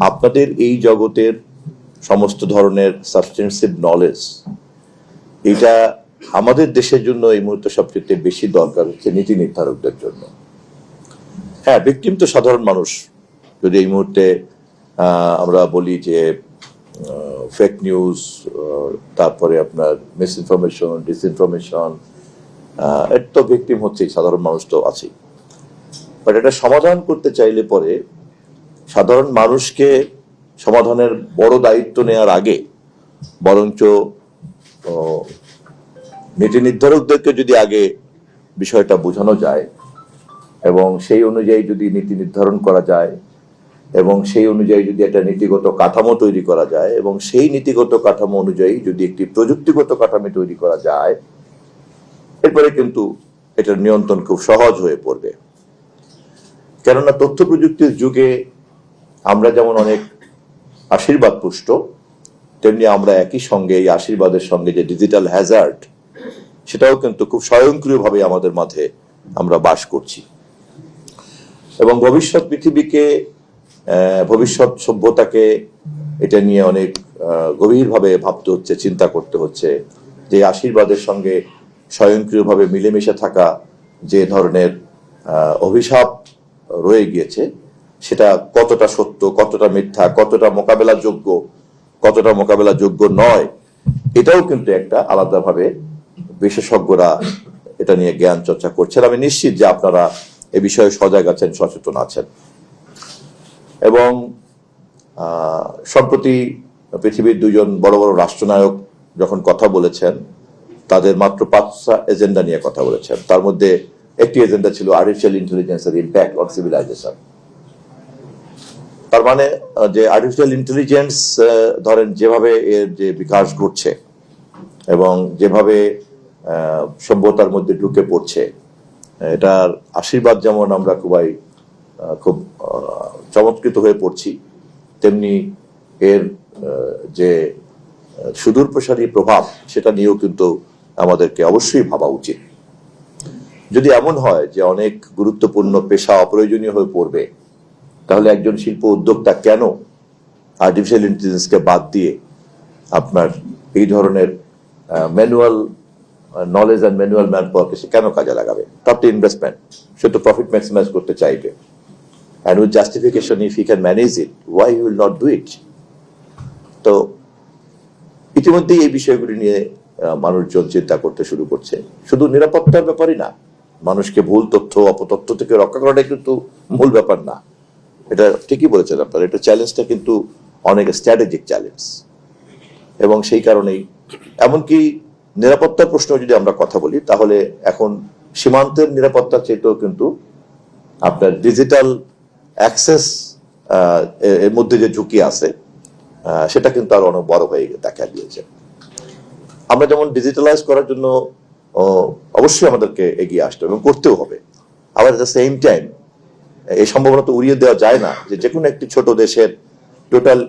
আপনাদের এই জগতের সমস্ত ধরনের সাবস্টেন্সিভ নলেজ, এটা আমাদের দেশের জন্য এই মুহূর্তে সবচেয়ে বেশি দরকার হচ্ছে নীতি নির্ধারকদের জন্য। হ্যাঁ, ভিকটিম তো সাধারণ মানুষ। যদি এই মুহূর্তে আমরা বলি যে ফেক নিউজ, তারপরে আপনার মিসইনফরমেশন, ডিসইনফরমেশন, এর তো ভিকটিম হচ্ছে সাধারণ মানুষ, তো আছেই। বাট এটা সমাধান করতে চাইলে পরে সাধারণ মানুষকে সমাধানের বড় দায়িত্ব নেওয়ার আগে বরঞ্চ নীতি নির্ধারকদেরকে যদি আগে বিষয়টা বোঝানো যায় এবং সেই অনুযায়ী যদি নীতি নির্ধারণ করা যায় এবং সেই অনুযায়ী যদি একটা নীতিগত কাঠামো তৈরি করা যায় এবং সেই নীতিগত কাঠামো অনুযায়ী যদি একটি প্রযুক্তিগত কাঠামো তৈরি করা যায়, এরপরে কিন্তু এটার নিয়ন্ত্রণ খুব সহজ হয়ে পড়বে। কেননা তথ্য প্রযুক্তির যুগে আমরা যেমন অনেক আশীর্বাদ পুষ্ট, তেমনি আমরা একই সঙ্গে এই আশীর্বাদের সঙ্গে যে ডিজিটাল হ্যাজার্ড, সেটাও কিন্তু খুব স্বয়ংক্রিয়ভাবে আমাদের মাঝে আমরা বাস করছি। এবং ভবিষ্যৎ পৃথিবীকে, ভবিষ্যৎ সভ্যতাকে এটা নিয়ে অনেক গভীরভাবে ভাবতে হচ্ছে, চিন্তা করতে হচ্ছে যে আশীর্বাদের সঙ্গে স্বয়ংক্রিয়ভাবে মিলেমিশে থাকা যে ধরনের অভিশাপ রয়ে গিয়েছে, সেটা কতটা সত্য, কতটা মিথ্যা, কতটা মোকাবেলাযোগ্য, কতটা মোকাবেলাযোগ্য নয়, এটাও কিন্তু একটা আলাদাভাবে বিশেষজ্ঞরা এটা নিয়ে জ্ঞান চর্চা করছেন। আমি নিশ্চিত যে আপনারা এ বিষয়ে সজাগ আছেন, সচেতন আছেন। এবং সম্প্রতি পৃথিবীর দুজন বড় বড় রাষ্ট্রনায়ক যখন কথা বলেছেন, তাদের মাত্র 5টা এজেন্ডা নিয়ে কথা বলেছেন। তার মধ্যে একটি এজেন্ডা ছিল আর্টিফিশিয়াল ইন্টেলিজেন্সের ইম্প্যাক্ট অন সিভিলাইজেশন। তার মানে যে আর্টিফিশিয়াল ইন্টেলিজেন্স ধরেন যেভাবে এর যে বিকাশ ঘটছে এবং যেভাবে সভ্যতার মধ্যে ঢুকে পড়ছে, এটার আশীর্বাদ যেমন আমরা খুব চমৎকৃত হয়ে পড়ছি, তেমনি এর যে সুদূর প্রসারী প্রভাব, সেটা নিয়েও কিন্তু আমাদেরকে অবশ্যই ভাবা উচিত। যদি এমন হয় যে অনেক গুরুত্বপূর্ণ পেশা অপ্রয়োজনীয় হয়ে পড়বে, তাহলে একজন শিল্প উদ্যোক্তা কেন আর্টিফিশিয়াল ইন্টেলিজেন্সকে বাদ দিয়ে আপনার এই ধরনের manual knowledge and manual man পাওয়ারকে সে কেন কাজে লাগাবে? তার তো ইনভেস্টমেন্ট, সে তো প্রফিট ম্যাক্সিমাইজ করতে চাইবে। And with justification, if he can manage it, why he will not do it? তো ইতিমধ্যেই এই বিষয়গুলি নিয়ে মানুষজন চিন্তা করতে শুরু করছে। শুধু নিরাপত্তার ব্যাপারই না, মানুষকে ভুল তথ্য, অপতথ্য থেকে রক্ষা করাটাই কিন্তু মূল ব্যাপার না। এটা ঠিকই বলেছেন আপনারা, এটা চ্যালেঞ্জটা কিন্তু অনেক স্ট্র্যাটেজিক চ্যালেঞ্জ। এবং সেই কারণেই এমনকি নিরাপত্তার প্রশ্ন যদি আমরা কথা বলি, তাহলে এখন সীমান্তের নিরাপত্তার চেয়েও কিন্তু আপনার ডিজিটাল অ্যাক্সেস এর মধ্যে যে ঝুঁকি আছে, সেটা কিন্তু আরো অনেক বড় হয়ে দেখা দিয়েছে। আমরা যেমন ডিজিটালাইজ করার জন্য অবশ্যই আমাদেরকে এগিয়ে আসতে হবে এবং করতেও হবে। আবার এট দ্য সেম টাইম এই সম্ভাবনা তো উড়িয়ে দেওয়া যায় না যে কোনো একটি ছোট দেশের টোটাল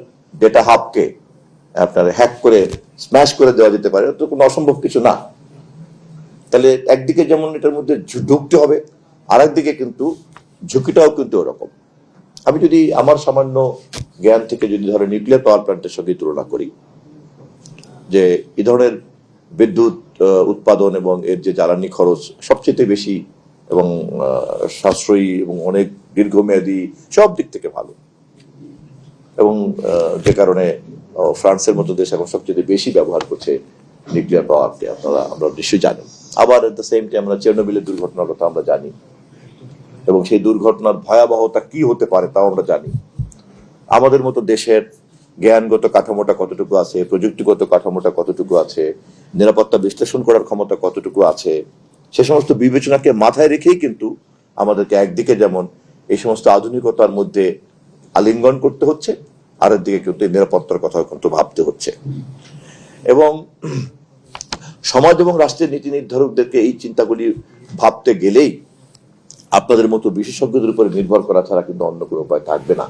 ডেটা হাবকে আপনার হ্যাক করে স্ম্যাশ করে দেওয়া যেতে পারে, তো কোনো অসম্ভব কিছু না। তাহলে একদিকে যেমন এটার মধ্যে ঢুকতে হবে, আর একদিকে কিন্তু ঝুঁকিটাও কিন্তু ওরকম। আমি যদি আমার সামান্য জ্ঞান থেকে যদি ধরো নিউক্লিয়ার পাওয়ার প্ল্যান্টের সঙ্গে তুলনা করি, যে এই ধরনের বিদ্যুৎ উৎপাদন এবং এর যে জ্বালানি খরচ সবচেয়ে বেশি এবং সাশ্রয়ী এবং অনেক দীর্ঘমেয়াদী, সব দিক থেকে ভালো, এবং যে কারণে ফ্রান্সের মতো দেশ এখন সবচেয়ে বেশি ব্যবহার করছে নিউক্লিয়ার পাওয়ারকে, আমরা নিশ্চয়ই জানি। আবার এট দ্য সেম টাইম আমরা চেরনোবিলের দুর্ঘটনার কথা আমরা জানি, এবং সেই দুর্ঘটনার ভয়াবহতা কি হতে পারে তাও আমরা জানি। আমাদের মতো দেশের জ্ঞানগত কাঠামোটা কতটুকু আছে, প্রযুক্তিগত কাঠামোটা কতটুকু আছে, নিরাপত্তা বিশ্লেষণ করার ক্ষমতা কতটুকু আছে, সে সমস্ত বিবেচনাকে মাথায় রেখেই কিন্তু আমাদেরকে একদিকে যেমন এই সমস্ত আধুনিকতার মধ্যে আলিঙ্গন করতে হচ্ছে, আর একদিকে কিন্তু নিরাপত্তার কথা কিন্তু ভাবতে হচ্ছে। এবং সমাজ এবং রাষ্ট্রের নীতি নির্ধারকদেরকে এই চিন্তাগুলি ভাবতে গেলেই আপনাদের মতো বিশেষজ্ঞদের উপরে নির্ভর করা ছাড়া কিন্তু অন্য কোনো উপায় থাকবে না।